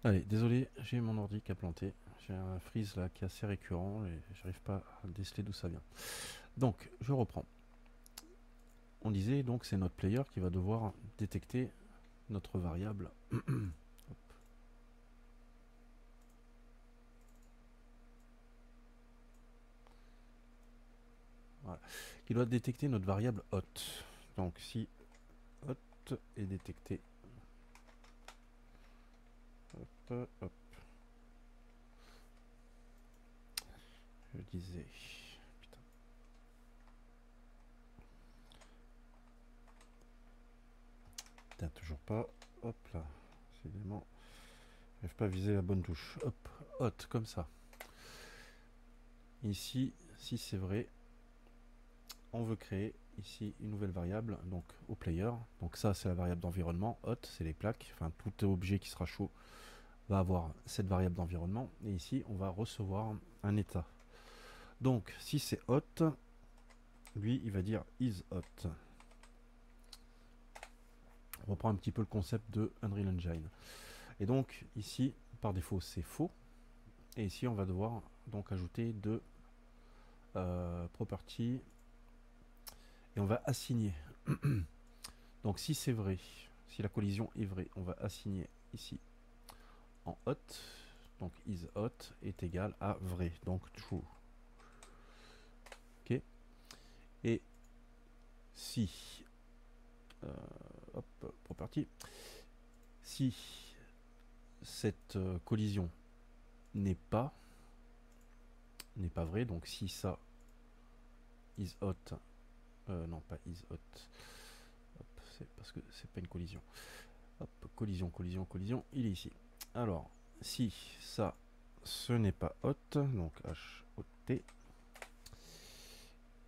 Allez, désolé, j'ai mon ordi qui a planté. J'ai un freeze là qui est assez récurrent et j'arrive pas à déceler d'où ça vient. Donc, je reprends. On disait donc c'est notre player qui va devoir détecter notre variable. Voilà. Qui doit détecter notre variable hot. Donc si hot est détecté, hop, je disais, putain, putain, toujours pas, hop là, décidément, j'arrive pas à viser la bonne touche, hop, hot, comme ça. Ici, si c'est vrai, on veut créer ici une nouvelle variable, donc au player, donc ça c'est la variable d'environnement, hot, c'est les plaques, enfin tout objet qui sera chaud va avoir cette variable d'environnement, et ici on va recevoir un état. Donc si c'est hot, lui il va dire is hot. On reprend un petit peu le concept de Unreal Engine. Et donc ici, par défaut, c'est faux. Et ici, on va devoir donc ajouter deux properties et on va assigner. Donc si c'est vrai, si la collision est vraie, on va assigner ici en hot. Donc is hot est égal à vrai, donc true. Ok. Et si hop, property, si cette collision n'est pas vrai, donc si ça is hot, non pas is hot, hop, c'est parce que c'est pas une collision. Hop, collision, collision, collision, il est ici. Alors, si ça, ce n'est pas hot, donc H-O-T,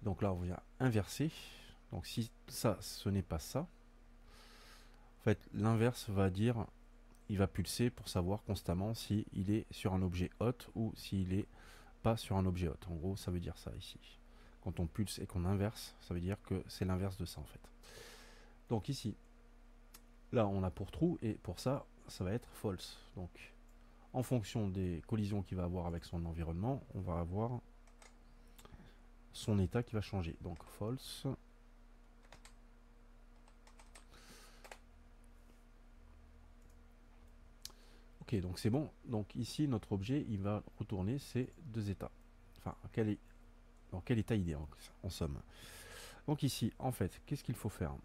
donc là on vient inverser. Donc si ça, ce n'est pas ça, en fait l'inverse va dire, il va pulser pour savoir constamment si il est sur un objet hot ou s'il est pas sur un objet hot. En gros, ça veut dire ça ici. Quand on pulse et qu'on inverse, ça veut dire que c'est l'inverse de ça en fait. Donc ici, là on a pour true et pour ça, ça va être false. Donc en fonction des collisions qu'il va avoir avec son environnement, on va avoir son état qui va changer. Donc false. Ok, donc c'est bon. Donc ici, notre objet, il va retourner ces deux états. Enfin, dans quel état il est en somme. Donc ici, en fait, qu'est-ce qu'il faut faire?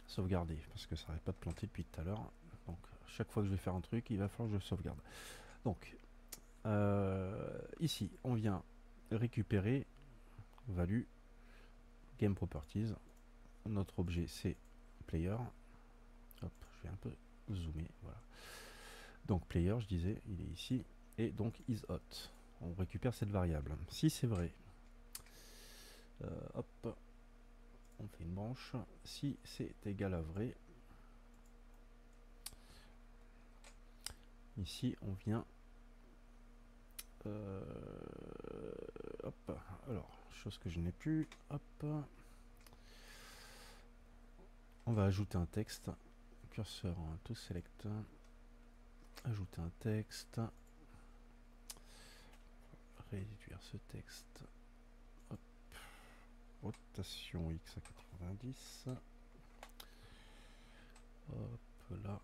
Sauvegarder, parce que ça n'arrête pas de planter depuis tout à l'heure. Donc chaque fois que je vais faire un truc, il va falloir que je sauvegarde. Donc ici, on vient récupérer value game properties. Notre objet, c'est player. Hop, je vais un peu zoomer, voilà. Donc player, je disais, il est ici, et donc is hot. On récupère cette variable. Si c'est vrai, hop, on fait une branche. Si c'est égal à vrai, ici on vient, hop, alors, chose que je n'ai plus, hop, on va ajouter un texte, curseur to select, ajouter un texte, réduire ce texte, hop, rotation X à 90, hop là,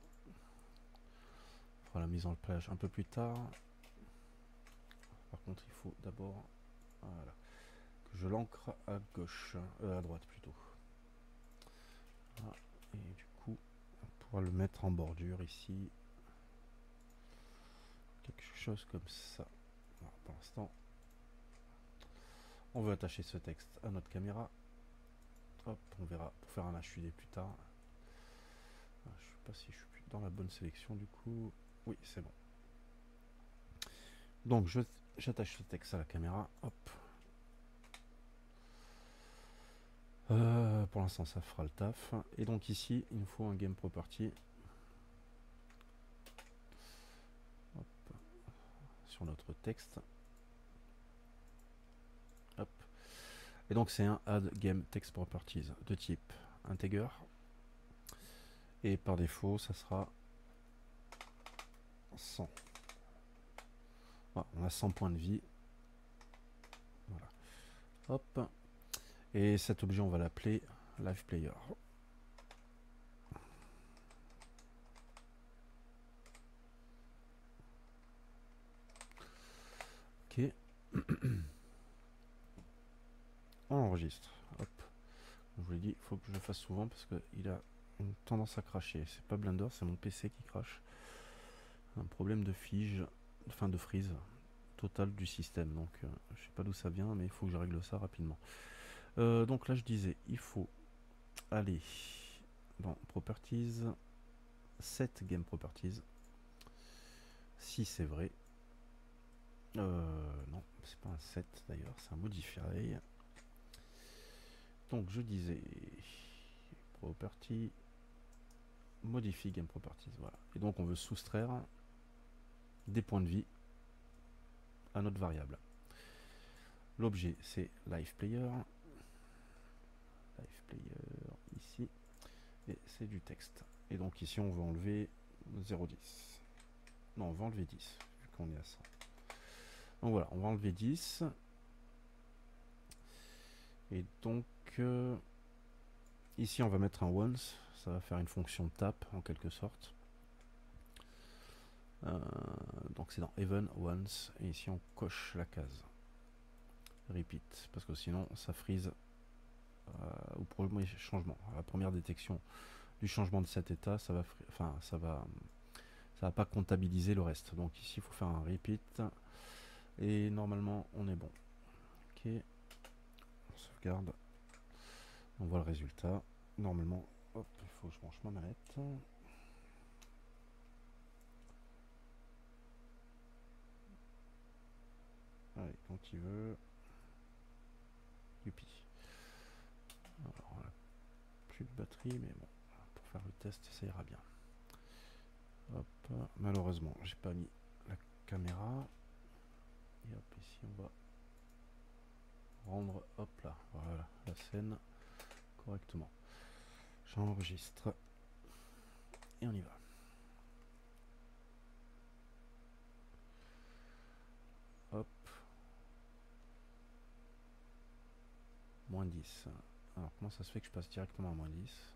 on fera la mise en page un peu plus tard. Par contre, il faut d'abord, voilà, que je l'ancre à gauche, à droite plutôt. Voilà. Et du coup, on pourra le mettre en bordure ici, quelque chose comme ça. Voilà, pour l'instant, on veut attacher ce texte à notre caméra. Hop, on verra pour faire un HUD plus tard. Je ne sais pas si je suis dans la bonne sélection du coup. Oui, c'est bon. Donc j'attache ce texte à la caméra. Hop. Pour l'instant, ça fera le taf. Et donc ici, il nous faut un game property. Hop. Sur notre texte. Hop. Et donc c'est un add game text properties de type integer. Et par défaut, ça sera 100. Voilà, on a 100 points de vie. Voilà. Hop. Et cet objet, on va l'appeler Live Player. Ok. On enregistre. Hop. Je vous l'ai dit, il faut que je le fasse souvent parce qu'il a une tendance à cracher. C'est pas Blender, c'est mon PC qui crache. Un problème de fige, enfin de freeze total du système. Donc je sais pas d'où ça vient, mais il faut que je règle ça rapidement. Donc là je disais, il faut aller dans Properties, Set Game Properties. Si c'est vrai. Non, c'est pas un set d'ailleurs, c'est un modifier. Donc je disais Property, Modify Game Properties, voilà. Et donc on veut soustraire des points de vie à notre variable. L'objet c'est Live Player. Live Player ici. Et c'est du texte. Et donc ici on va enlever 0,10. Non, on va enlever 10, vu qu'on est à 100. Donc voilà, on va enlever 10. Et donc ici on va mettre un once, ça va faire une fonction tap en quelque sorte. Donc c'est dans even once, et ici on coche la case repeat, parce que sinon ça freeze au premier changement, à la première détection du changement de cet état, ça va pas comptabiliser le reste. Donc ici il faut faire un repeat, et normalement on est bon. Ok, on sauvegarde, on voit le résultat. Normalement, hop, il faut que je branche ma manette. Allez, quand il veut. Youpi. Alors, on a plus de batterie, mais bon, pour faire le test, ça ira bien. Hop, malheureusement, j'ai pas mis la caméra. Et hop, ici, on va rendre, hop là, voilà, la scène correctement. J'enregistre. Et on y va. Hop. Moins 10. Alors, comment ça se fait que je passe directement à moins 10?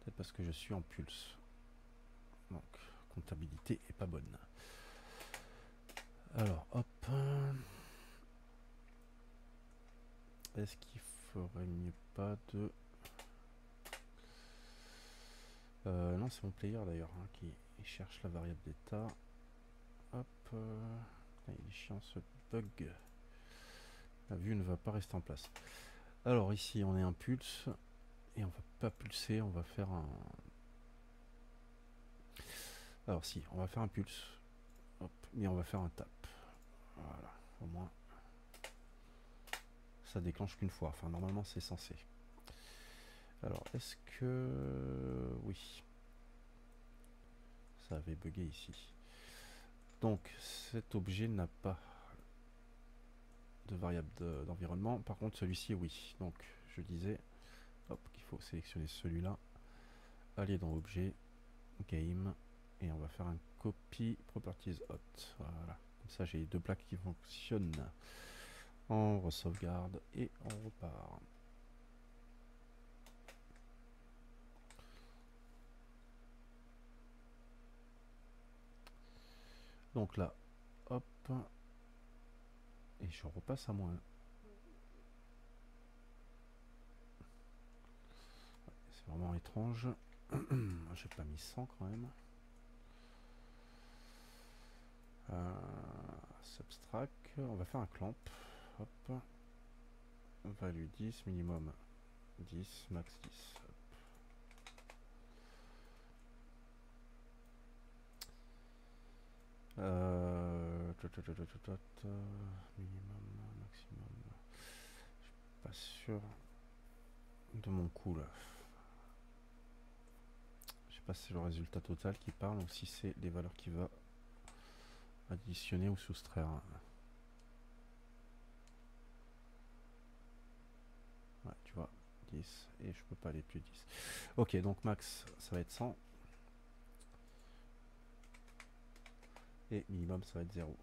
Peut-être parce que je suis en pulse. Donc, comptabilité est pas bonne. Alors, hop. Est-ce qu'il ferait mieux pas de... non, c'est mon player d'ailleurs hein, qui cherche la variable d'état. Hop. Il est chiant ce bug. La vue ne va pas rester en place. Alors ici, on est un pulse. Et on va pas pulser, on va faire un... Alors si, on va faire un pulse. Hop, mais on va faire un tap. Voilà, au moins... ça déclenche qu'une fois. Enfin, normalement, c'est censé. Alors, est-ce que... oui. Ça avait bugué ici. Donc, cet objet n'a pas de variable d'environnement. Par contre, celui-ci, oui. Donc, je disais, hop, qu'il faut sélectionner celui-là. Aller dans Objet, Game, et on va faire un Copy Properties Hot. Voilà. Comme ça, j'ai deux plaques qui fonctionnent. On re-sauvegarde et on repart. Donc là, hop, et je repasse à moins. C'est vraiment étrange. J'ai pas mis 100 quand même. Subtract, on va faire un clamp. Hop. Value 10, minimum 10, max 10. Hop. Minimum, maximum. Je suis pas sûr de mon coup là. Je sais pas si c'est le résultat total qui parle ou si c'est les valeurs qui va additionner ou soustraire. Ouais, tu vois, 10, 10 et je peux pas aller plus de 10. Ok, donc max ça va être 100 et minimum ça va être 0.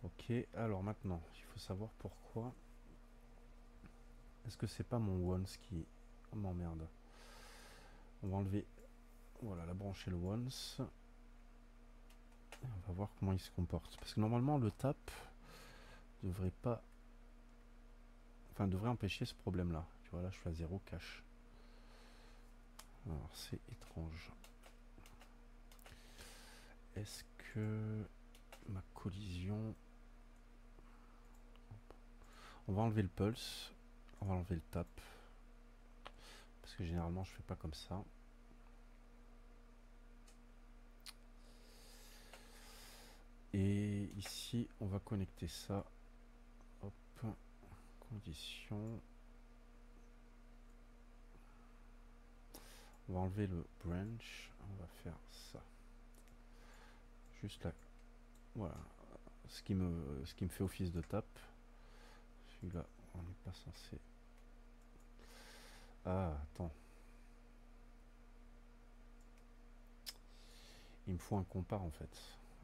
Ok, alors maintenant il faut savoir pourquoi est-ce que c'est pas mon once qui m'emmerde. On va enlever, voilà, la branche et le once. Et on va voir comment il se comporte, parce que normalement le tap devrait pas, enfin devrait empêcher ce problème là. Tu vois, là je suis à 0 cache. Alors c'est étrange. Est-ce que ma collision, on va enlever le pulse, on va enlever le tap, parce que généralement je fais pas comme ça. Et ici on va connecter ça. Hop, condition. On va enlever le branch, on va faire ça. Juste là, voilà, ce qui me fait office de tap. Celui-là, on n'est pas censé. Ah, attends. Il me faut un compare en fait.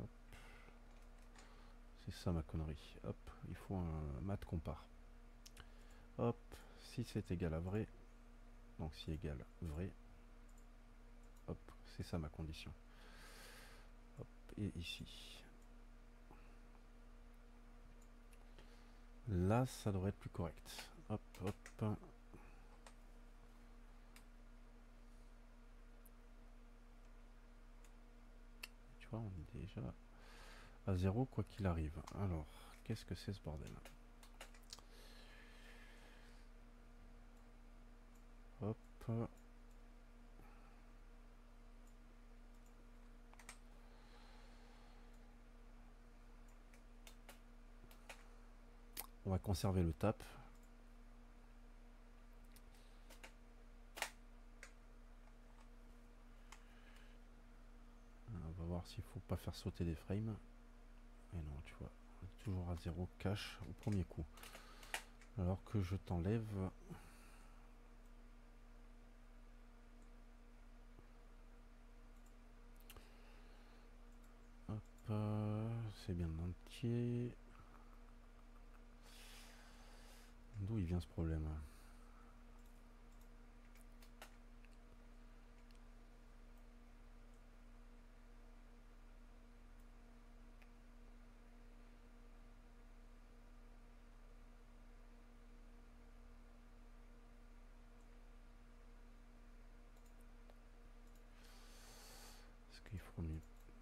Hop. C'est ça ma connerie. Hop, il faut un mat compare. Hop, si c'est égal à vrai, donc si égal vrai, hop, c'est ça ma condition. Hop, et ici. Là, ça devrait être plus correct. Hop, hop. Tu vois, on est déjà à 0 quoi qu'il arrive. Alors, qu'est-ce que c'est ce bordel? Hop. On va conserver le tap. On va voir s'il faut pas faire sauter des frames. Et non, tu vois, on est toujours à 0 cache au premier coup. Alors que je t'enlève. Hop, c'est bien entier. D'où il vient ce problème?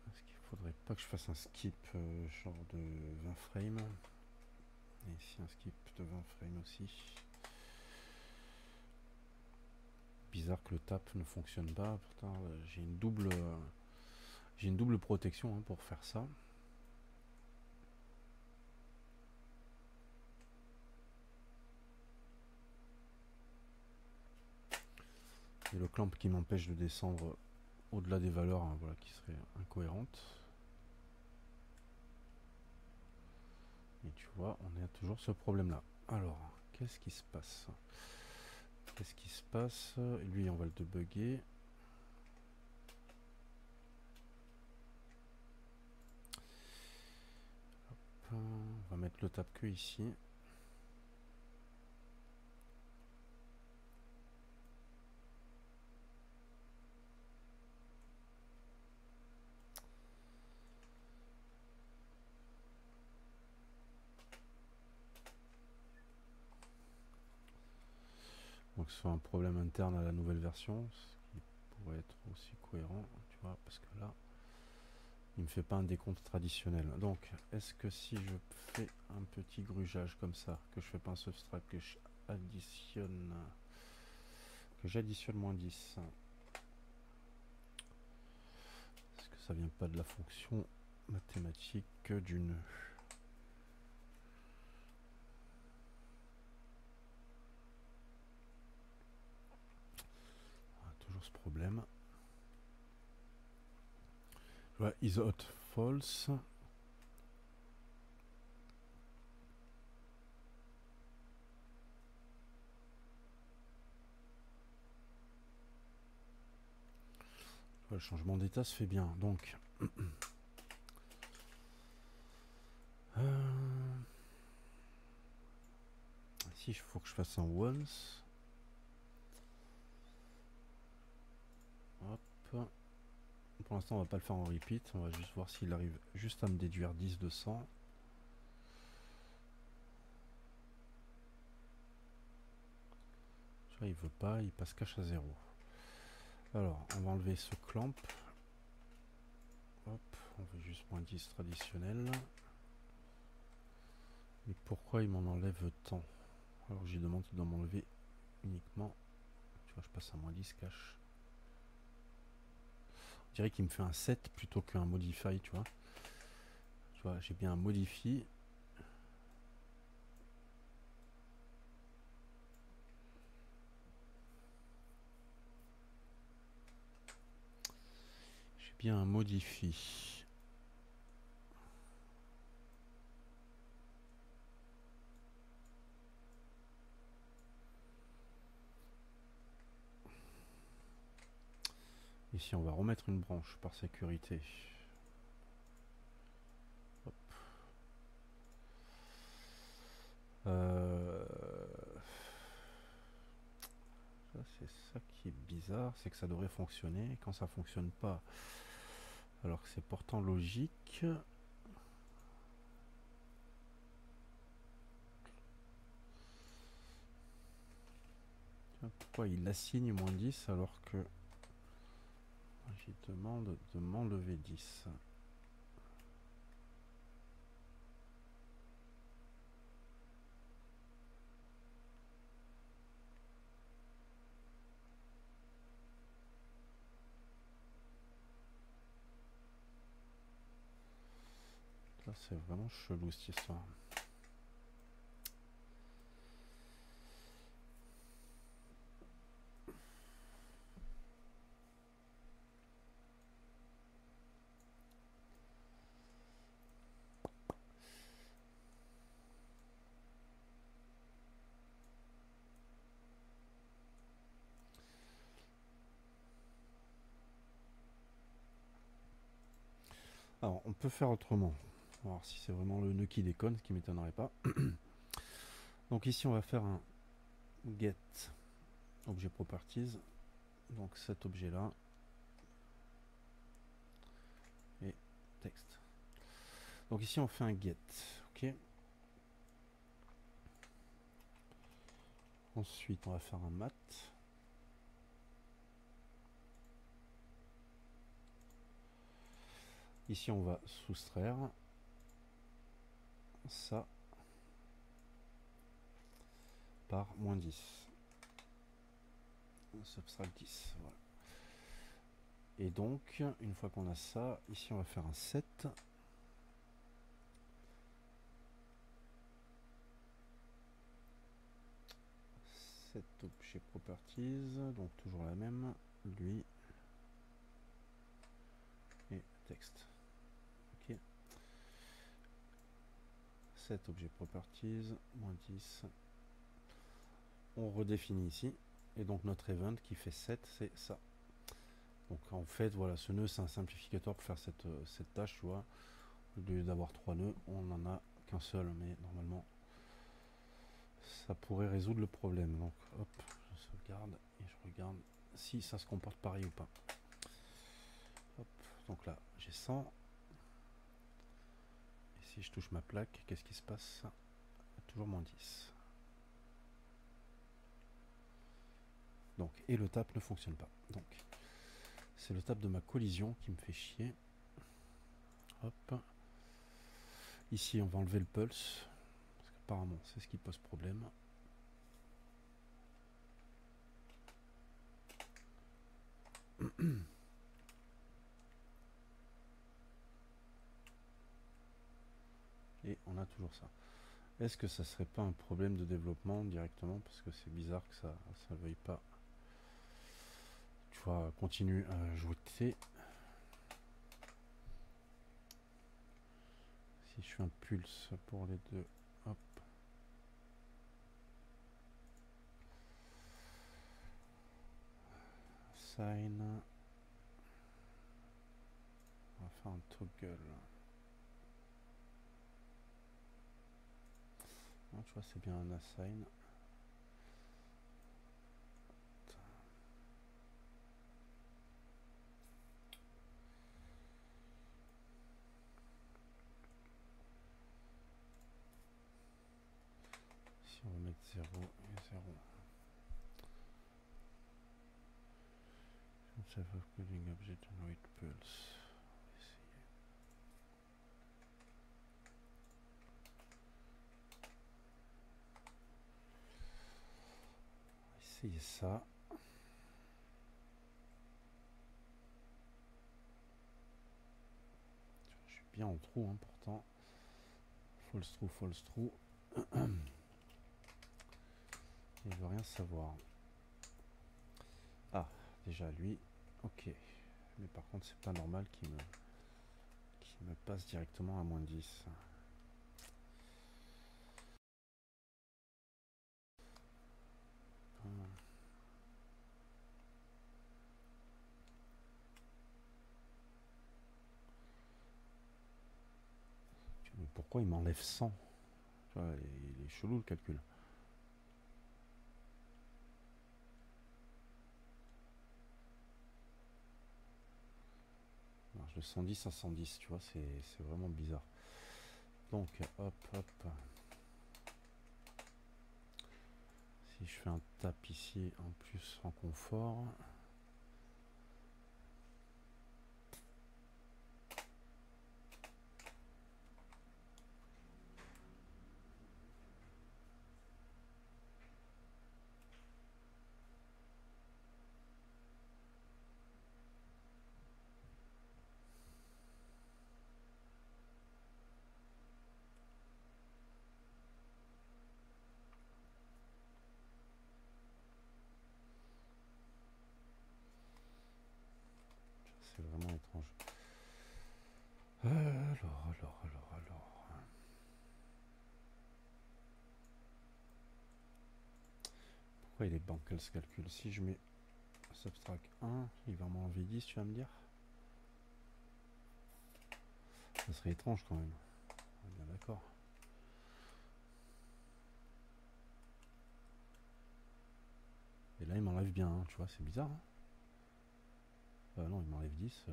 Est-ce qu'il faudrait pas que je fasse un skip genre de 20 frames? Et ici un skip de 20 frames aussi. Bizarre que le tap ne fonctionne pas. Pourtant j'ai une double protection hein, pour faire ça. Et le clamp qui m'empêche de descendre au-delà des valeurs hein, voilà, qui seraient incohérentes. Et tu vois, on a toujours ce problème là. Alors, qu'est-ce qui se passe? Qu'est-ce qui se passe? Lui, on va le debugger. Hop, on va mettre le tap que ici. Donc c'est un problème interne à la nouvelle version, ce qui pourrait être aussi cohérent, tu vois, parce que là, il me fait pas un décompte traditionnel. Donc, est-ce que si je fais un petit grugeage comme ça, que je fais pas un subtract, que j'additionne moins 10, est-ce que ça vient pas de la fonction mathématique du nœud? Toujours ce problème. Je vois is hot false. Le changement d'état se fait bien. Donc, ici, il faut que je fasse un once. Hop. Pour l'instant, on va pas le faire en repeat. On va juste voir s'il arrive juste à me déduire 10 de 100. Tu vois, il veut pas, il passe cache à 0. Alors, on va enlever ce clamp. Hop, on veut juste moins 10 traditionnel. Mais pourquoi il m'en enlève tant? Alors, j'y demande, il doit m'enlever uniquement. Tu vois, je passe à moins 10 cache. Je dirais qu'il me fait un 7 plutôt qu'un modify, tu vois. Tu vois, j'ai bien un modify. J'ai bien un modify. Ici, on va remettre une branche par sécurité. Hop. C'est ça qui est bizarre, c'est que ça devrait fonctionner. Quand ça fonctionne pas, alors que c'est pourtant logique. Pourquoi il assigne moins 10 alors que j'y demande de m'enlever 10? Là, c'est vraiment chelou cette histoire. Alors, on peut faire autrement. On va voir si c'est vraiment le nœud qui déconne, ce qui m'étonnerait pas. Donc ici, on va faire un get objet properties. Donc cet objet-là et texte. Donc ici, on fait un get. Ok. Ensuite, on va faire un mat. Ici, on va soustraire ça par moins 10. Subtract 10. Voilà. Et donc, une fois qu'on a ça, ici, on va faire un set. Set objet properties. Donc, toujours la même. Lui. Et texte. Ok. Set objet properties. Moins 10. On redéfinit ici. Et donc, notre event qui fait 7, c'est ça. Donc en fait, voilà, ce nœud, c'est un simplificateur pour faire cette tâche, tu vois. Au lieu d'avoir 3 nœuds, on n'en a qu'un seul, mais normalement, ça pourrait résoudre le problème. Donc hop, je sauvegarde et je regarde si ça se comporte pareil ou pas. Hop, donc là, j'ai 100. Et si je touche ma plaque, qu'est-ce qui se passe? Toujours moins 10. Donc, et le tap ne fonctionne pas. Donc, c'est le tap de ma collision qui me fait chier. Hop. Ici, on va enlever le pulse. Parce qu'apparemment, c'est ce qui pose problème. Et on a toujours ça. Est-ce que ça serait pas un problème de développement directement? Parce que c'est bizarre que ça ne veuille pas, tu vois, continue à ajouter. Si je fais un pulse pour les deux, hop. Sign. faire un toggle. Non, tu vois, c'est bien un assign. Si on va mettre 0 et 0. Self of coding object generate pulse. Essayer ça. Je suis bien en trou, hein, pourtant. False true, false true. Il ne veut rien savoir. Ah, déjà lui. Ok. Mais par contre, c'est pas normal qu'il me passe directement à -10. Mais pourquoi il m'enlève 100? Tu vois, il est chelou le calcul. Marche de 110 à 110, tu vois, c'est vraiment bizarre. Donc, hop, hop. Si je fais un tap ici, en plus en confort. C'est vraiment étrange. Alors. Pourquoi il est bancal ce calcul? Si je mets subtract 1, il va m'enlever 10, tu vas me dire? Ça serait étrange quand même. On est bien d'accord. Et là, il m'enlève bien, hein, tu vois, c'est bizarre. Hein, non, il m'enlève 10.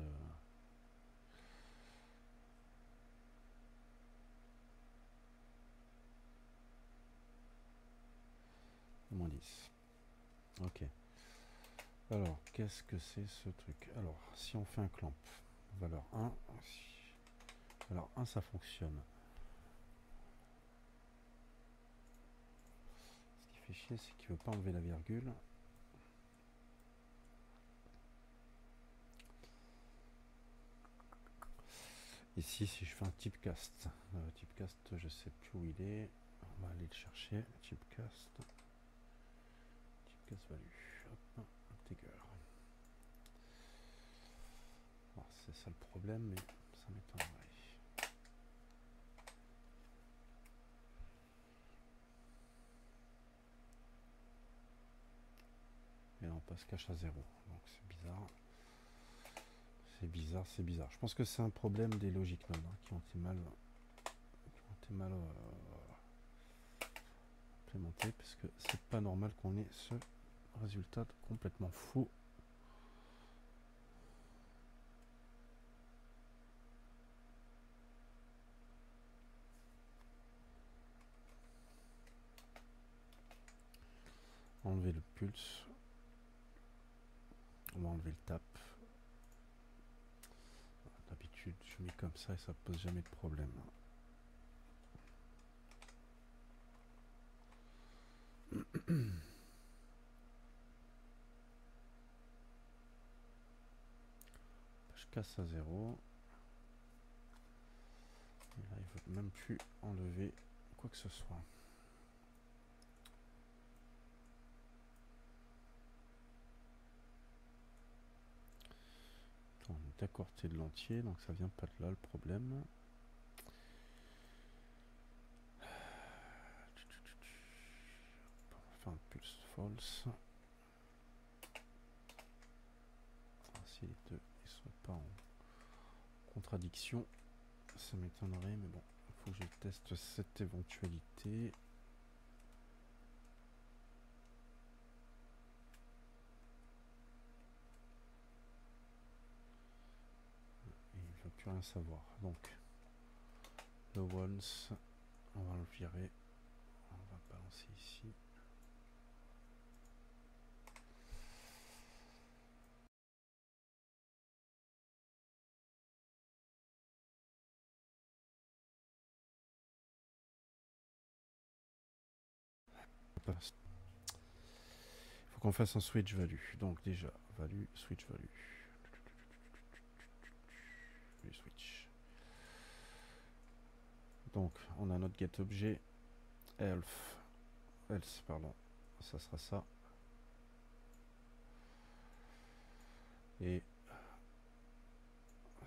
Moins 10. Ok. Alors, qu'est-ce que c'est ce truc? Alors, si on fait un clamp, valeur 1, valeur 1, ça fonctionne. Ce qui fait chier, c'est qu'il ne veut pas enlever la virgule. Ici, si je fais un typecast, typecast, je sais plus où il est. On va aller le chercher. Typecast, typecast value. Hop, integer. C'est ça le problème, mais ça m'étonnerait. Et là, on passe cache à 0. Donc c'est bizarre. C'est bizarre. Je pense que c'est un problème des logic nodes hein, qui ont été mal implémentés parce que c'est pas normal qu'on ait ce résultat complètement fou. Enlever le pulse. On va enlever le tap. D'habitude, je mets comme ça et ça pose jamais de problème. Je casse à 0. Et là, il ne veut même plus enlever quoi que ce soit. On est accorté de l'entier, donc ça vient pas de là le problème. On va faire un pulse false. Si les deux ne sont pas en contradiction. Ça m'étonnerait, mais bon, il faut que je teste cette éventualité. Et il ne veut plus rien savoir. Donc, le once, on va le virer. On va balancer ici. Il faut qu'on fasse un switch value. Donc déjà, value, switch value. Switch. Donc on a notre get objet else pardon, ça sera ça. Et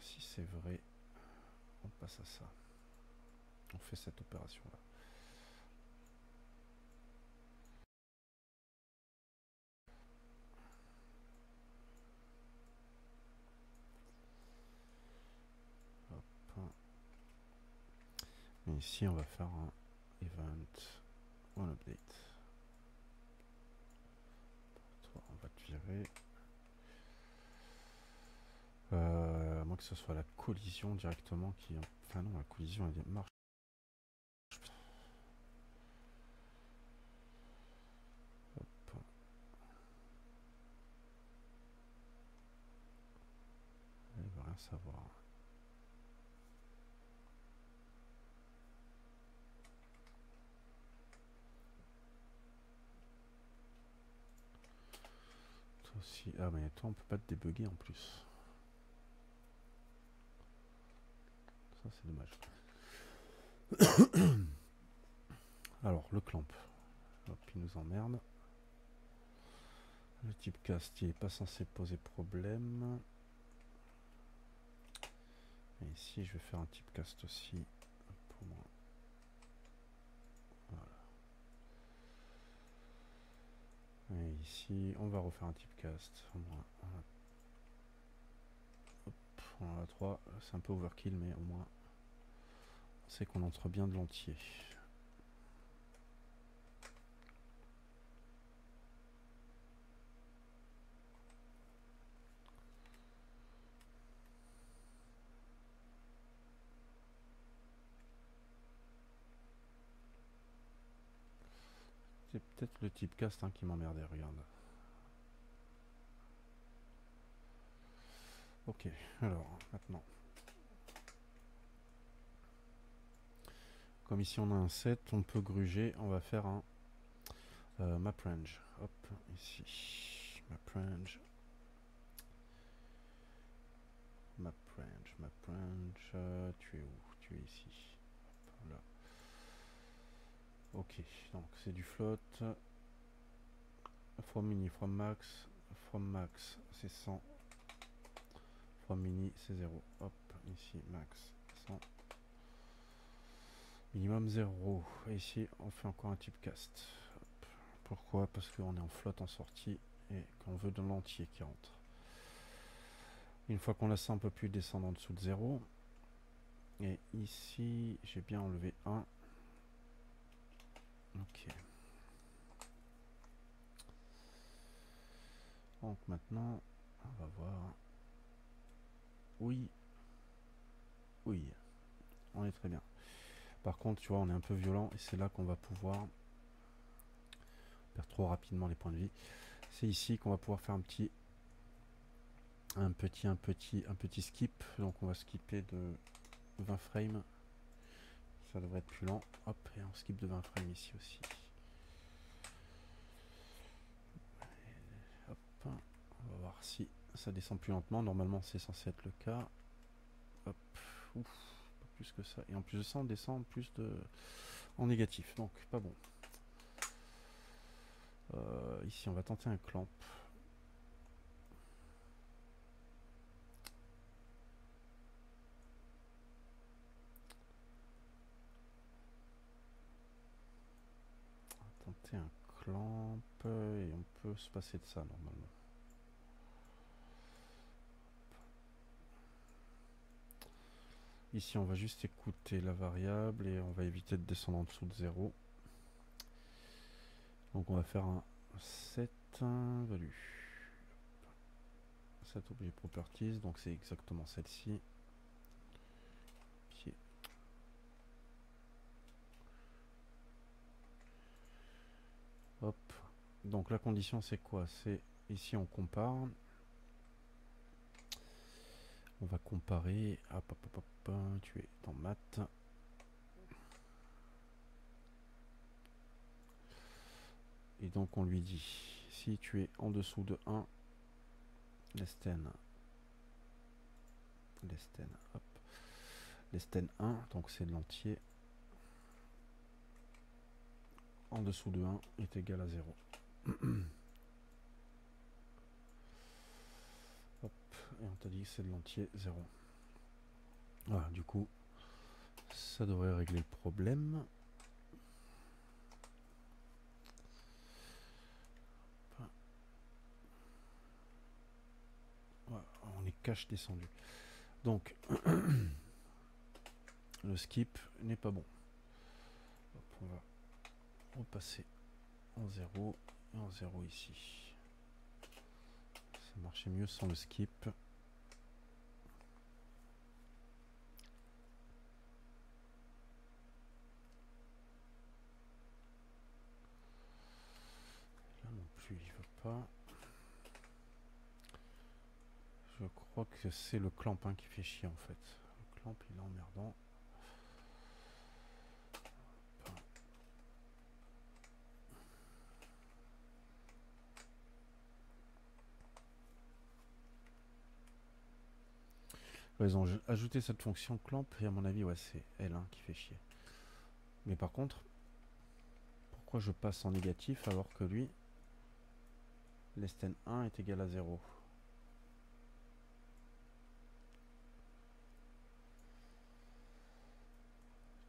si c'est vrai, on passe à ça. On fait cette opération là. Et ici on va faire un event on update. Toi on va te virer. À moins que ce soit la collision directement qui... Enfin non, la collision elle marche. Hop. Elle veut rien savoir. Toi aussi. Ah mais toi on peut pas te débugger en plus. Ça c'est dommage. Alors le clamp. Hop, il nous emmerde. Le type cast il est pas censé poser problème. Et ici je vais faire un type cast aussi. Pour moi. Voilà. Et ici on va refaire un type cast. Au moins. Hop, on en a 3. C'est un peu overkill mais au moins on sait qu'on entre bien de l'entier. C'est peut-être le type cast qui m'emmerdait, regarde. Ok, alors maintenant. Comme ici on a un set, on peut gruger, on va faire un map range. Hop, ici. Map range. Map range, map range. Tu es où? Tu es ici. Hop, là. Ok, donc c'est du float. From mini, from max. From max, c'est 100. From mini, c'est 0. Hop, ici, max, 100. Minimum 0. Et ici, on fait encore un type cast. Hop. Pourquoi? Parce qu'on est en flotte en sortie et qu'on veut de l'entier qui rentre. Une fois qu'on a ça, on ne peut plus descendre en dessous de 0. Et ici, j'ai bien enlevé 1. Ok. Donc maintenant, on va voir. Oui. Oui. On est très bien. Par contre, tu vois, on est un peu violent et c'est là qu'on va pouvoir... On perd trop rapidement les points de vie. C'est ici qu'on va pouvoir faire un petit skip. Donc on va skipper de 20 frames. Ça devrait être plus lent. Hop, et on skip de 20 frames ici aussi. Et hop, on va voir si ça descend plus lentement. Normalement, c'est censé être le cas. Hop, ouf, pas plus que ça. Et en plus de ça, on descend en plus en négatif. Donc, pas bon. Ici, on va tenter un clamp. Tenter un clamp et on peut se passer de ça normalement. Ici, on va juste écouter la variable et on va éviter de descendre en dessous de 0. Donc on va faire un set value. Set objet properties, donc c'est exactement celle-ci. Hop. Donc la condition c'est quoi? C'est ici on compare. On va comparer. Hop, hop, hop, hop, tu es dans maths. Et donc on lui dit, si tu es en dessous de 1, less than, hop, less than 1, donc c'est l'entier, en dessous de 1 est égal à 0. Hop, et on t'a dit que c'est de l'entier 0. Voilà, du coup, ça devrait régler le problème. Voilà, on est cache descendu. Donc, le skip n'est pas bon. Hop, on va repasser en 0 et en 0 ici. Ça marchait mieux sans le skip. Là non plus, il veut pas. Je crois que c'est le clamp qui fait chier en fait. Le clamp il est emmerdant. Ouais, ils ont ajouté cette fonction clamp et à mon avis ouais c'est L qui fait chier. Mais par contre, pourquoi je passe en négatif alors que lui, less than 1 est égal à 0?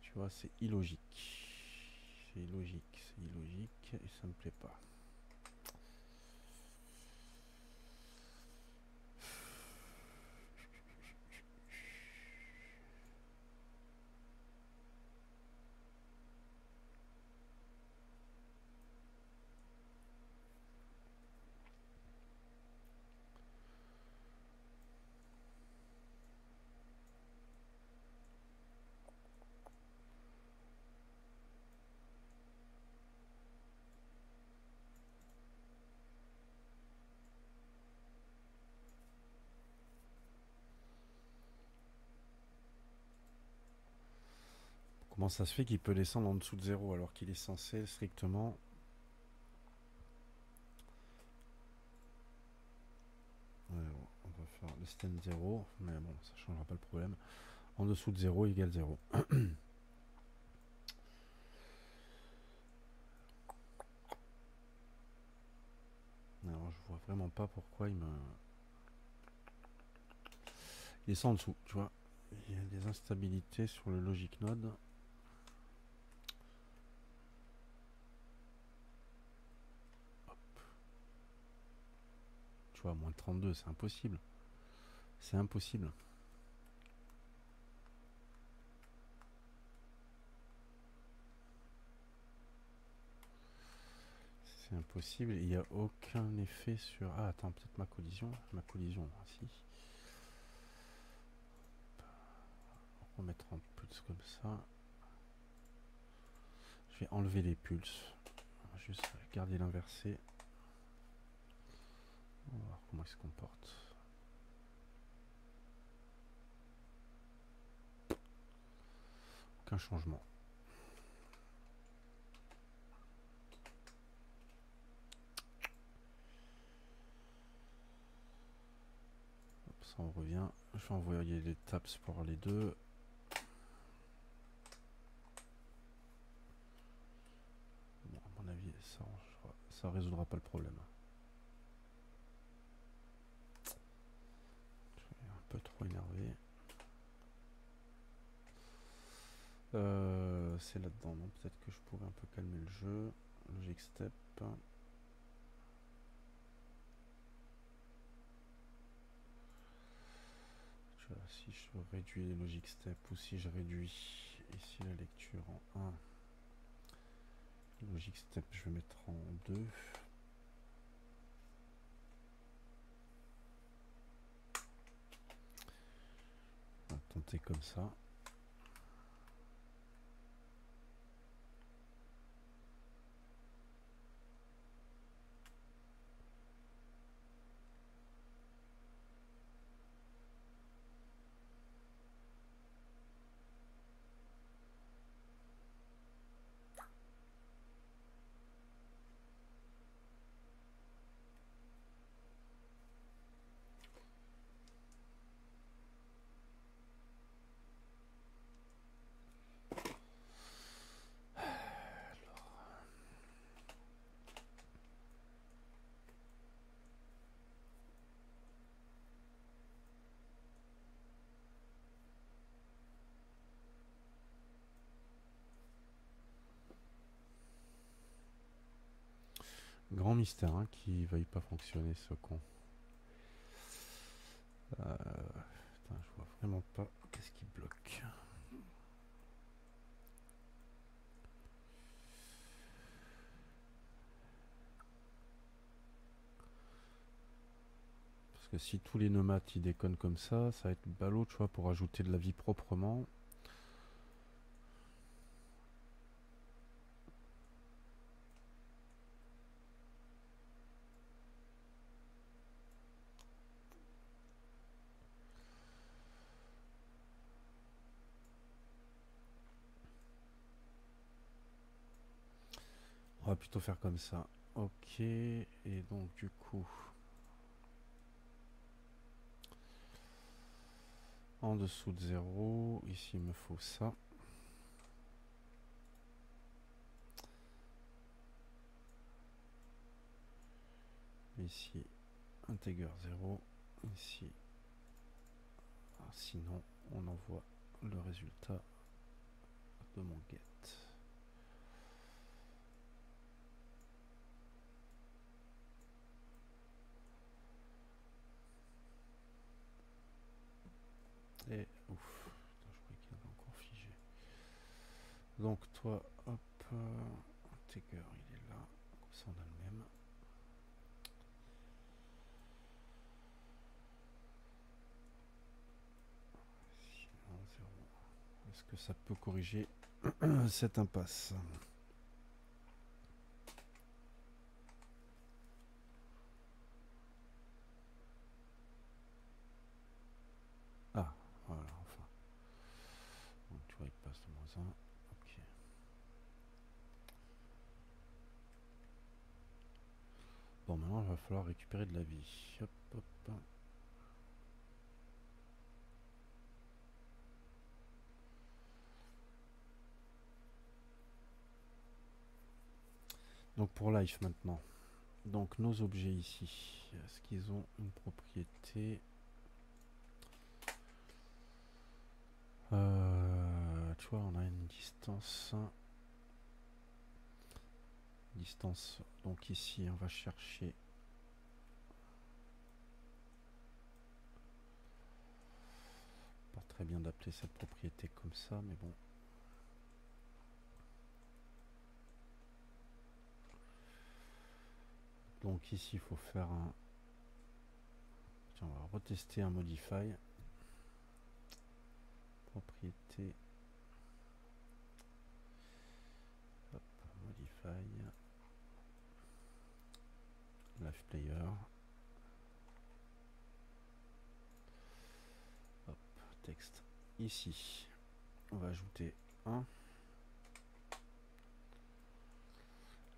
Tu vois, c'est illogique. C'est illogique et ça me plaît pas. Comment ça se fait qu'il peut descendre en dessous de 0 alors qu'il est censé strictement... Ouais, on va faire less than 0, mais bon, ça changera pas le problème. En dessous de 0 égale 0. Alors je vois vraiment pas pourquoi il me... Il descend en dessous, tu vois. Il y a des instabilités sur le logic node. Hop. Tu vois, moins de 32, c'est impossible. C'est impossible. C'est impossible. Il n'y a aucun effet sur... Ah, attends, peut-être ma collision. Ma collision, si. On va mettre en pulse comme ça. Je vais enlever les pulses. On va juste garder l'inversé. On va voir comment il se comporte. Aucun changement. Hop, ça on revient. Je vais envoyer les taps pour les deux. Bon, à mon avis, ça résoudra pas le problème. Je suis un peu trop énervé. C'est là-dedans, non? Peut-être que je pourrais un peu calmer le jeu. Logic step. Si je réduis les logic steps ou si je réduis ici la lecture en 1, logic step je vais mettre en 2. On va tenter comme ça. Grand mystère hein, qui veuille pas fonctionner ce con. Putain, je vois vraiment pas qu'est-ce qui bloque. Parce que si tous les nomades ils déconnent comme ça va être ballot, tu vois, pour ajouter de la vie proprement. On va plutôt faire comme ça. Ok, et donc du coup, en dessous de 0, ici il me faut ça. Ici, integer 0. Ici, sinon on envoie le résultat de mon get. Et ouf, putain, je croyais qu'il avait encore figé. Donc toi, hop, integer il est là, comme ça on a le même. Sinon, 0. Est-ce que ça peut corriger cette impasse? Ah, voilà, enfin. Donc tu vois, il passe de moins 1. Ok. Bon, maintenant, il va falloir récupérer de la vie. Hop, hop, hop. Donc pour life maintenant. Donc nos objets ici, est-ce qu'ils ont une propriété? Tu vois, on a une distance. Distance. Donc ici, on va chercher. Pas très bien d'appeler cette propriété comme ça, mais bon. Donc ici, il faut faire un. Tiens, on va retester un modify. Propriété. Hop, modify. Live player. Hop, texte. Ici, on va ajouter 1.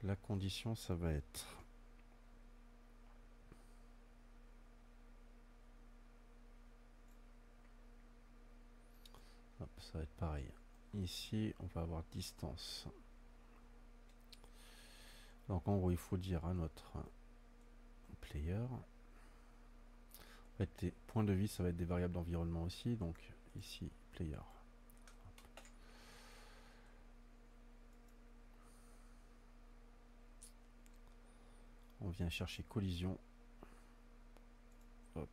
La condition, ça va être. Hop, ça va être pareil. Ici, on va avoir distance. Donc en gros, il faut dire à notre player. En fait, les points de vie, ça va être des variables d'environnement aussi. Donc ici, player. On vient chercher collision. Hop,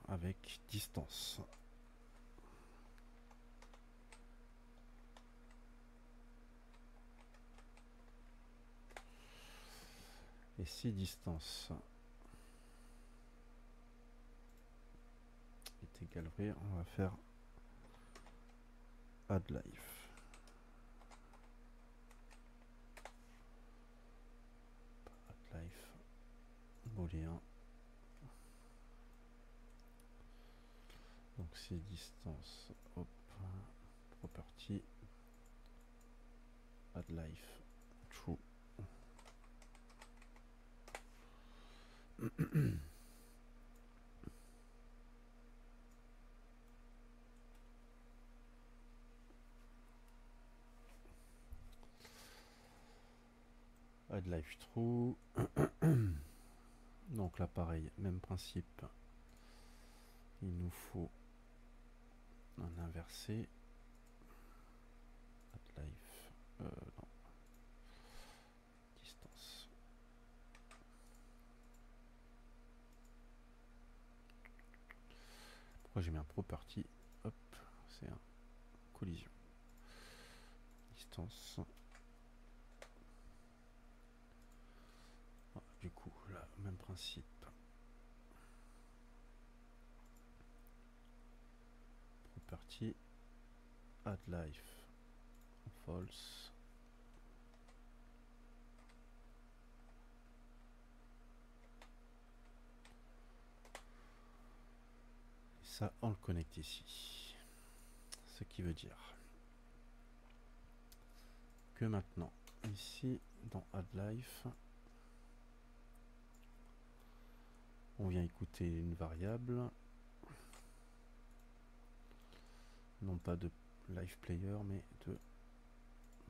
avec distance. Et si distance est égal vrai, on va faire add life. Add life booléen. Donc si distance, hop, property add life true. Add life true. Donc là pareil, même principe. Il nous faut un inversé. Add life. Non. Distance. Pourquoi j'ai mis un property? Hop, c'est un collision. Distance. Du coup, là, même principe. Property add life false. Et ça, on le connecte ici. Ce qui veut dire que maintenant, ici, dans add life, on vient écouter une variable, non pas de live player, mais de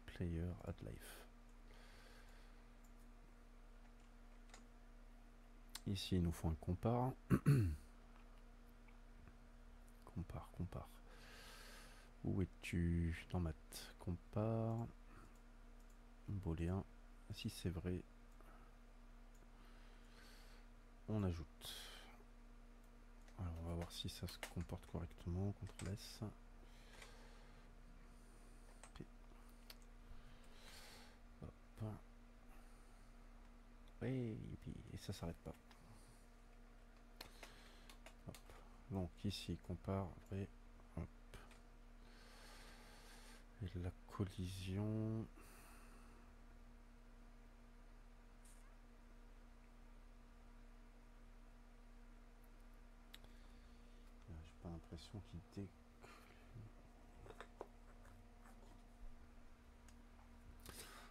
player add life. Ici, il nous faut un compare. compare. Où es-tu dans maths? Compare. Booléen. Si c'est vrai, on ajoute. Alors, on va voir si ça se comporte correctement. CTRL S. Hop. Et ça s'arrête pas. Hop. Donc ici, compare vrai. Hop. Et la collision. J'ai pas l'impression qu'il dé...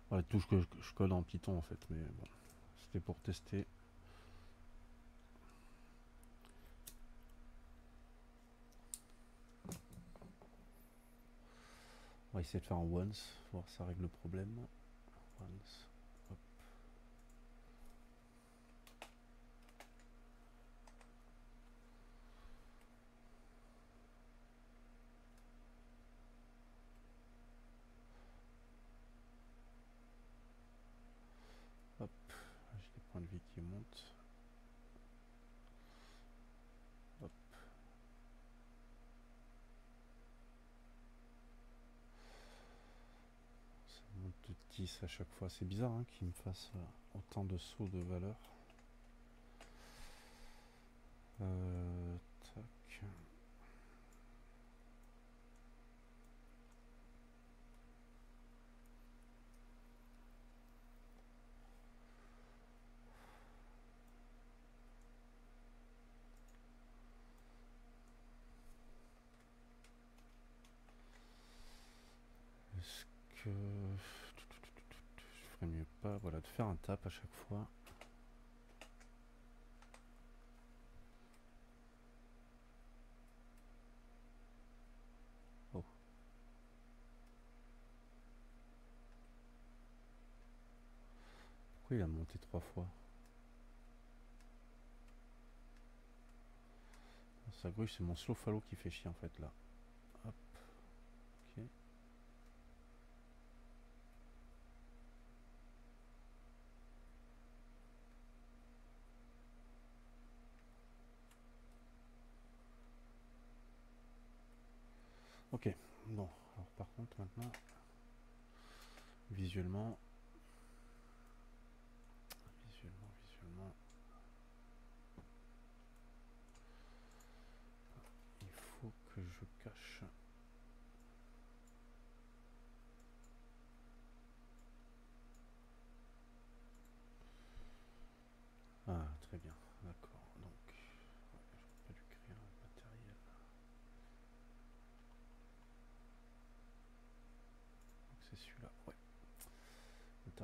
Voilà, tout ce que je code en Python en fait, mais bon, c'était pour tester. On va essayer de faire un once, voir si ça règle le problème. Once. Hop. Hop. J'ai des points de vie qui montent. Hop. Ça monte de 10 à chaque fois. C'est bizarre hein, qu'il me fasse autant de sauts de valeur. Tac. Est-ce que je ferais mieux pas, voilà, de faire un tap à chaque fois. Oh. Pourquoi il a monté 3 fois? Sa gauche, c'est mon slow follow qui fait chier en fait là. Hop. Ok. Ok. Bon. Alors par contre maintenant, visuellement,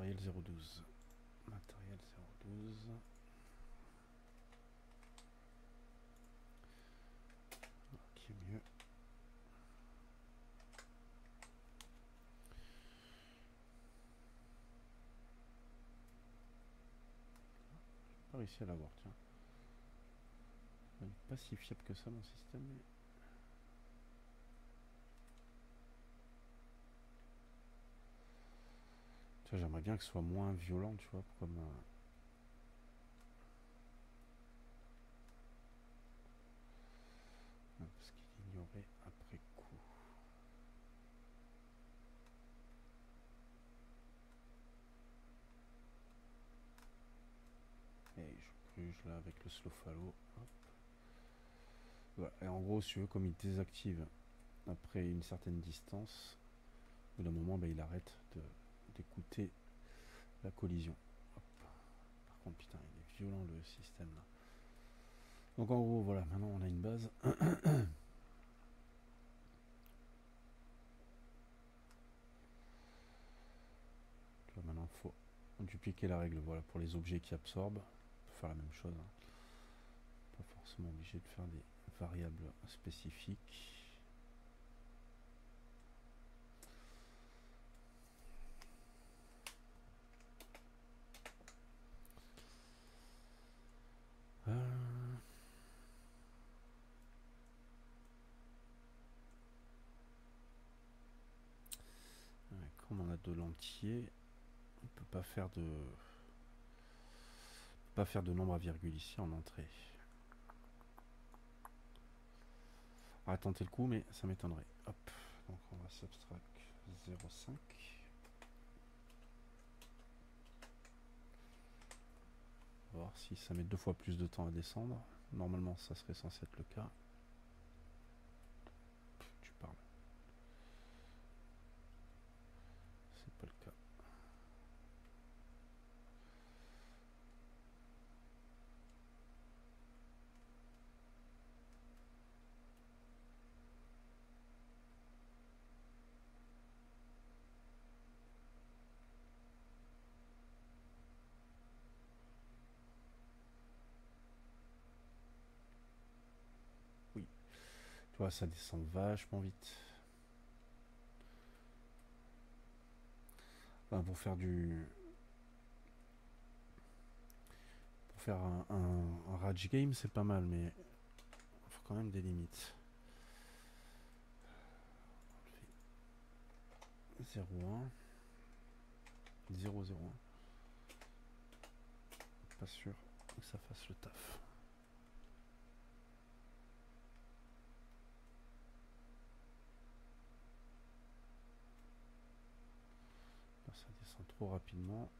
matériel 012. Matériel 012. Qui est mieux. J'ai pas réussi à l'avoir, tiens. Il n'est pas si fiable que ça mon système. Mais... j'aimerais bien que ce soit moins violent, tu vois, comme... parce qu'il ignorait après coup. Et je gruge là avec le slow follow. Hop. Voilà. Et en gros, si tu veux, comme il désactive après une certaine distance, au bout d'un moment, bah, il arrête d'écouter la collision. Hop. Par contre, putain, il est violent le système là. Donc en gros, voilà, maintenant on a une base. Maintenant, il faut dupliquer la règle. Voilà, pour les objets qui absorbent, on peut faire la même chose. Hein. Pas forcément obligé de faire des variables spécifiques. Comme on a de l'entier, on peut pas faire de nombre à virgule ici en entrée. On va tenter le coup, mais ça m'étonnerait. Hop, donc on va subtract 0,5. Voir si ça met 2 fois plus de temps à descendre. Normalement, ça serait censé être le cas. Tu parles. C'est pas le cas. Oui. Tu vois, ça descend vachement vite. Enfin, pour faire un rage game, c'est pas mal, mais il faut quand même des limites. 0,1 0,01. Pas sûr que ça fasse le taf. Là, ça descend trop rapidement.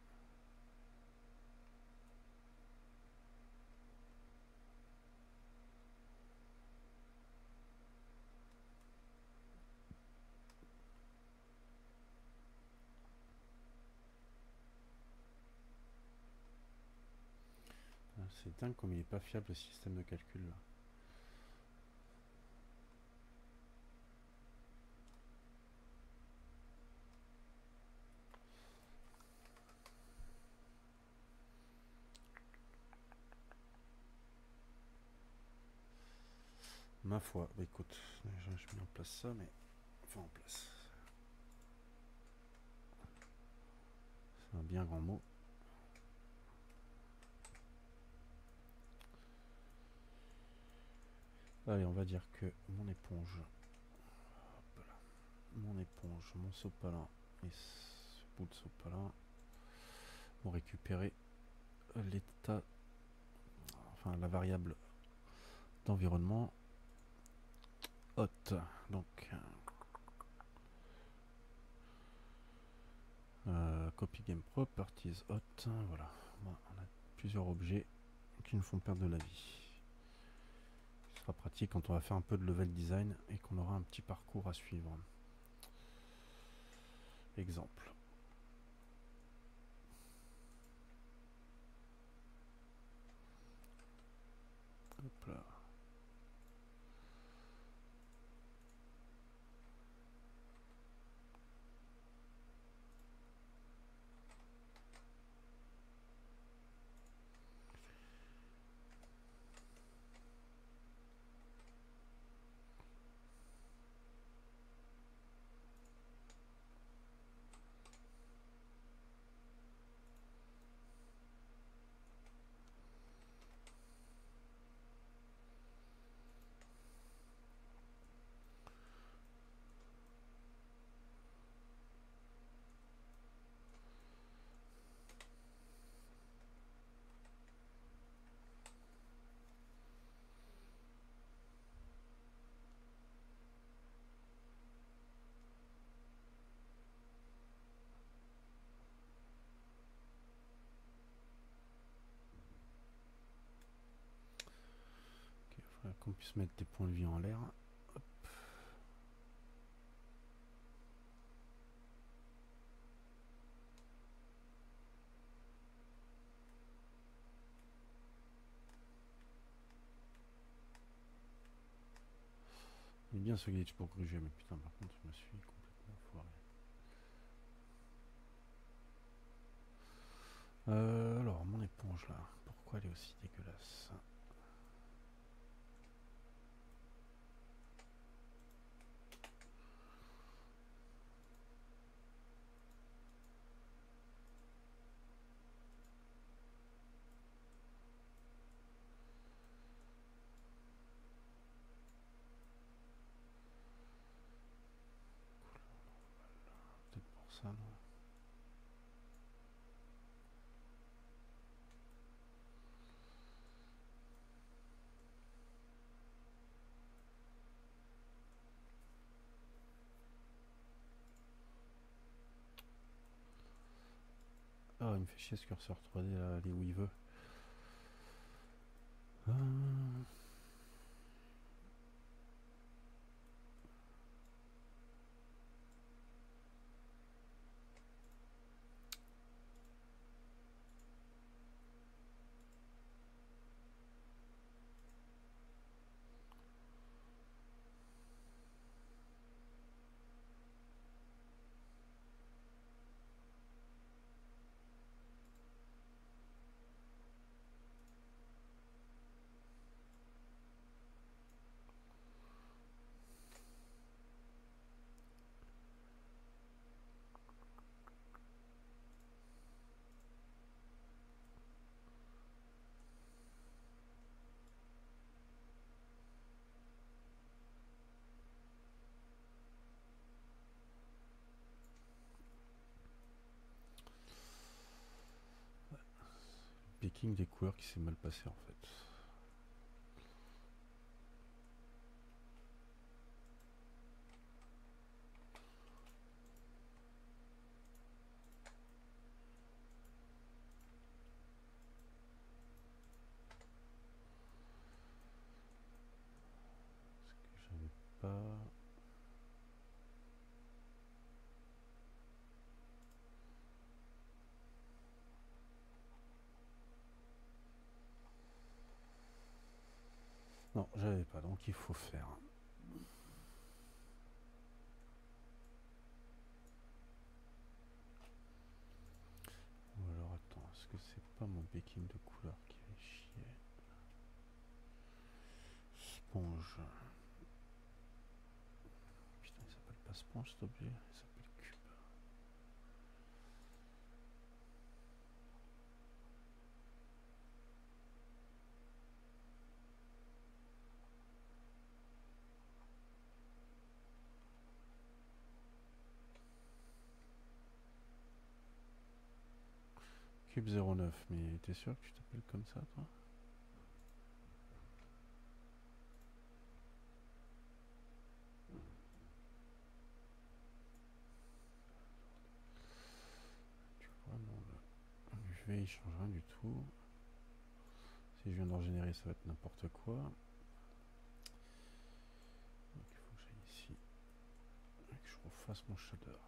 C'est dingue comme il est pas fiable le système de calcul là. Ma foi, bah écoute, déjà je mets en place ça, mais enfin en place. C'est un bien grand mot. Allez, on va dire que mon éponge, hop là, mon sopalin et ce bout de sopalin vont récupérer l'état, enfin la variable d'environnement hot. Donc copy game properties hot. Voilà, on a plusieurs objets qui nous font perdre de la vie. Ce sera pratique quand on va faire un peu de level design et qu'on aura un petit parcours à suivre. Exemple. Hop là. qu'on puisse mettre des points de vie en l'air. Hop. Il est bien ce glitch pour gruger, mais putain, par contre, je me suis complètement foiré. Alors, mon éponge là, pourquoi elle est aussi dégueulasse? Peut-être pour ça, non? Ah, il me fait chier ce curseur 3D là, aller où il veut. Picking des couleurs qui s'est mal passé en fait. Parce que j'avais pas... Non, j'avais pas, donc il faut faire. Ou alors attends, est-ce que c'est pas mon picking de couleurs qui fait chier? Sponge. Putain, il s'appelle pas sponge cet objet, il s'appelle cube. Cube 09, mais t'es sûr que tu t'appelles comme ça toi? Tu vois, non, l'UV il change rien du tout. Si je viens d'en générer, ça va être n'importe quoi. Donc il faut que j'aille ici et que je refasse mon shader.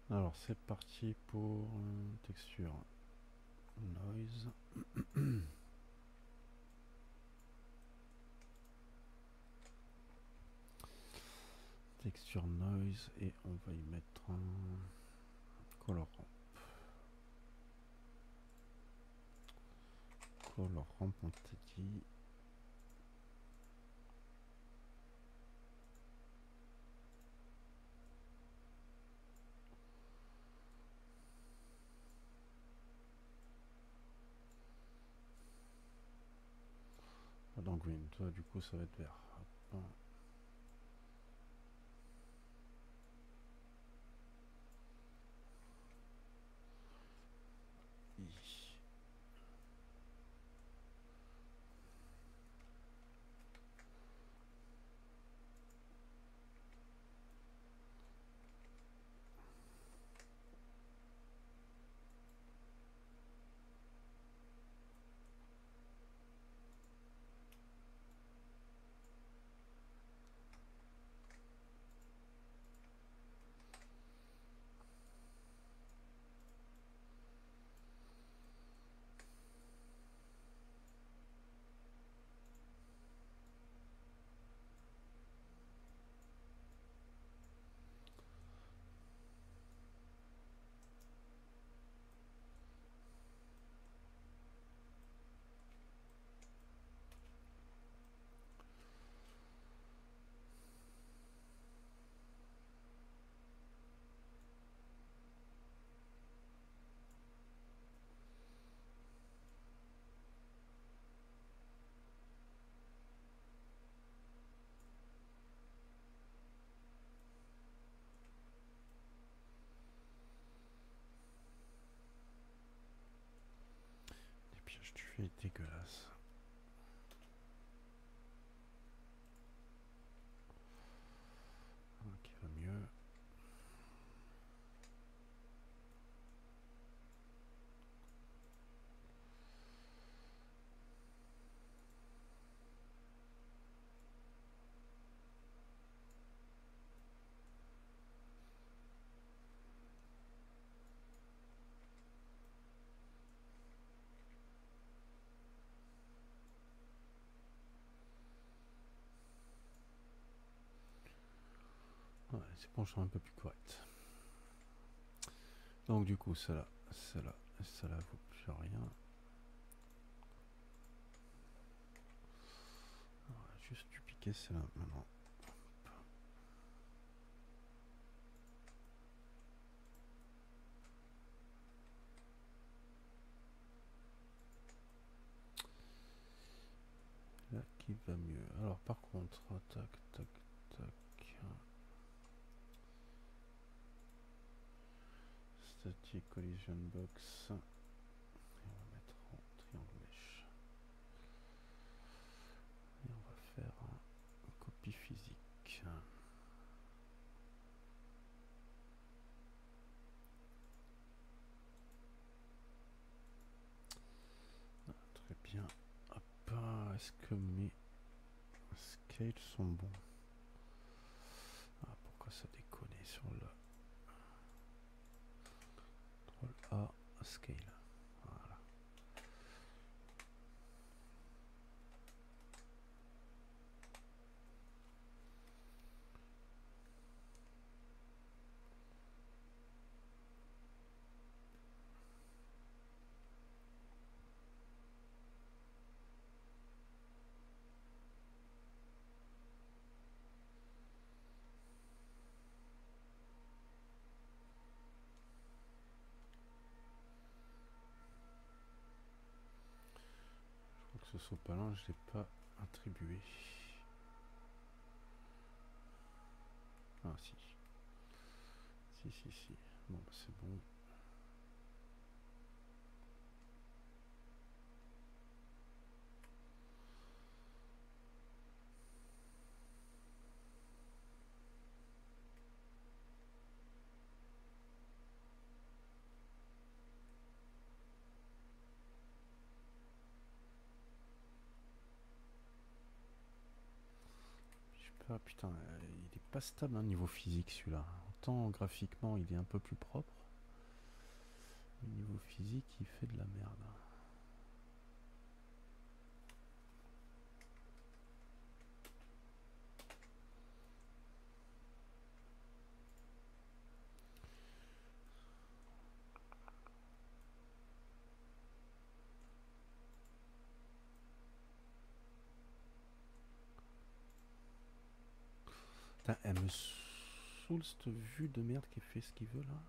Alors c'est parti pour texture noise. Texture noise et on va y mettre un colorant. rampe, on t'a dit. Dans green, toi du coup ça va être vert. Hop. Les pièges du feu est dégueulasse. Qui va mieux. Ouais, ces ponts sont un peu plus corrects. Donc du coup, celle-là vaut plus rien. On va juste dupliquer celle-là maintenant. Là qui va mieux. Alors par contre, tac, tac, tac. Static collision box. Et on va mettre en triangle mesh. Et on va faire une copie physique. Ah, très bien. Hop, est-ce que mes scales sont bons? Ah, pourquoi ça déconne sur le contrôle A scale? Voilà. Je crois que ce sopalin, je ne l'ai pas attribué. Ah si. Si. Bon, bah, c'est bon. Je sais pas, putain, il est pas stable niveau physique celui-là. Autant graphiquement, il est un peu plus propre. Au niveau physique, il fait de la merde. Putain, elle me saoule cette vue de merde qui fait ce qu'il veut là.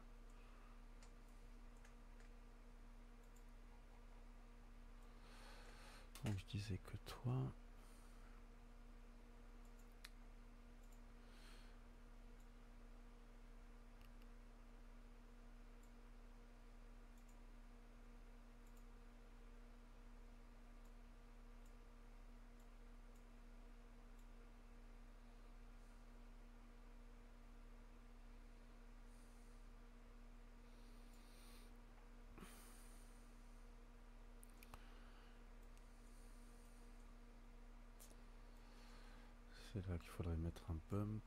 Donc je disais que toi... C'est là qu'il faudrait mettre un bump.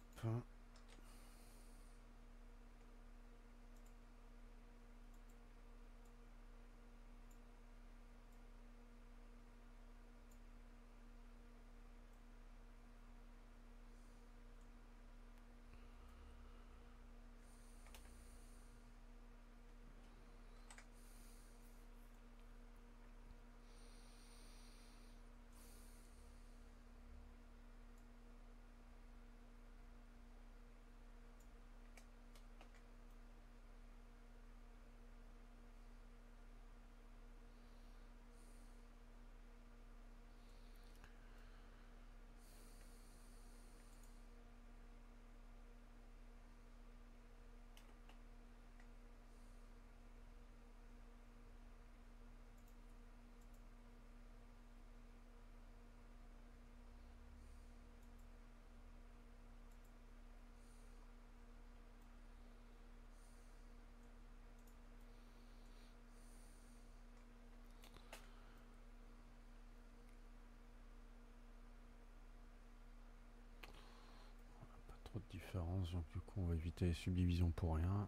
Trop de différence, donc du coup on va éviter les subdivisions pour rien,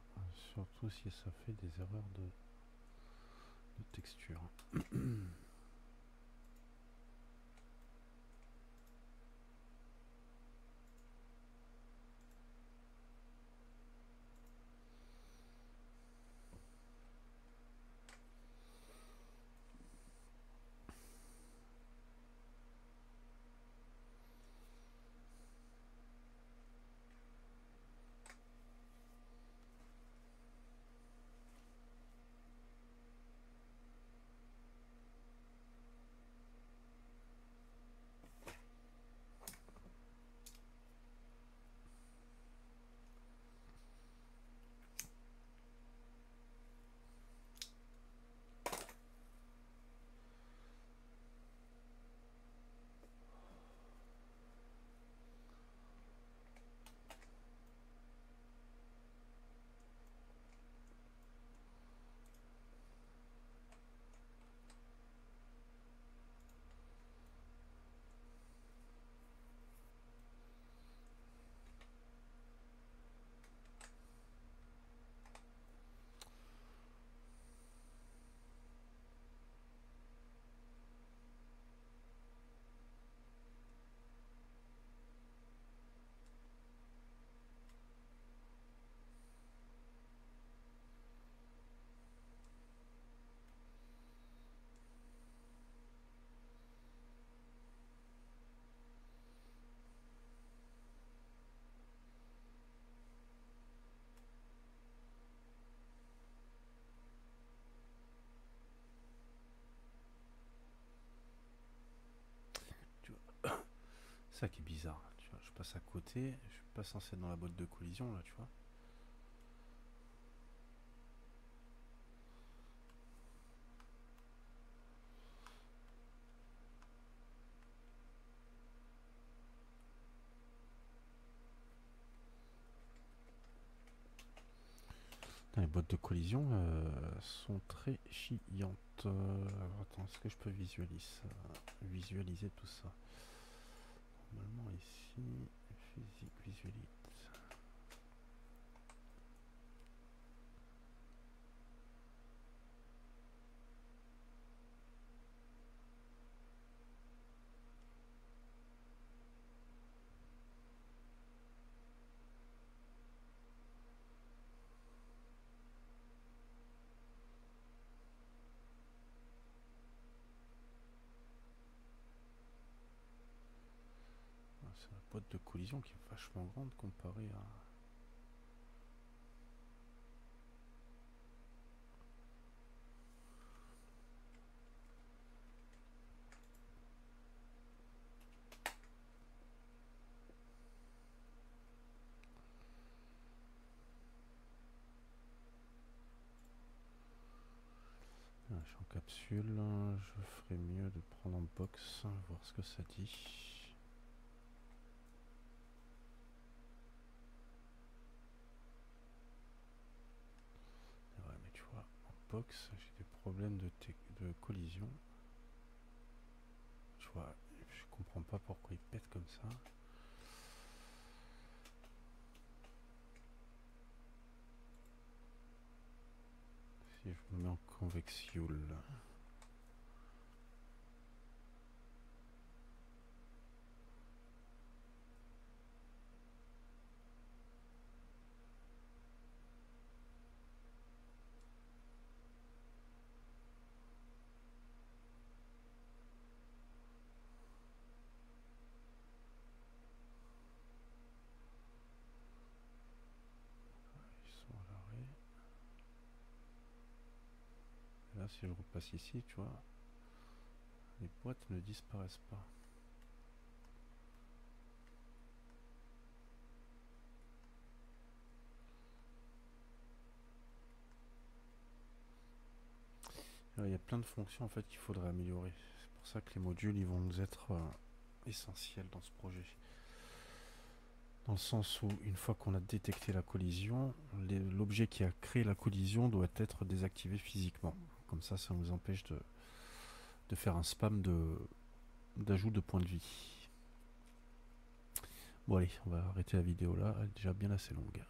surtout si ça fait des erreurs de texture. Ça qui est bizarre, tu vois, je passe à côté, je suis pas censé être dans la boîte de collision là, tu vois. Les boîtes de collision sont très chiantes. Alors, attends, est-ce que je peux visualiser tout ça? Normalement ici, physique visualise. Ça va boîte de collision qui est vachement grande comparée à... Je suis en capsule, je ferais mieux de prendre en box, voir ce que ça dit. Ouais, mais tu vois, en box, j'ai des problèmes de collision. Tu vois, je comprends pas pourquoi il pète comme ça. Si je me mets en convexiole. Ils sont à l'arrêt. Là, si je repasse ici, tu vois, les boîtes ne disparaissent pas. Il y a plein de fonctions en fait qu'il faudrait améliorer. C'est pour ça que les modules ils vont nous être essentiels dans ce projet. Dans le sens où une fois qu'on a détecté la collision, l'objet qui a créé la collision doit être désactivé physiquement. Comme ça nous empêche de faire un spam d'ajout de points de vie. Bon allez, on va arrêter la vidéo là, elle est déjà bien assez longue.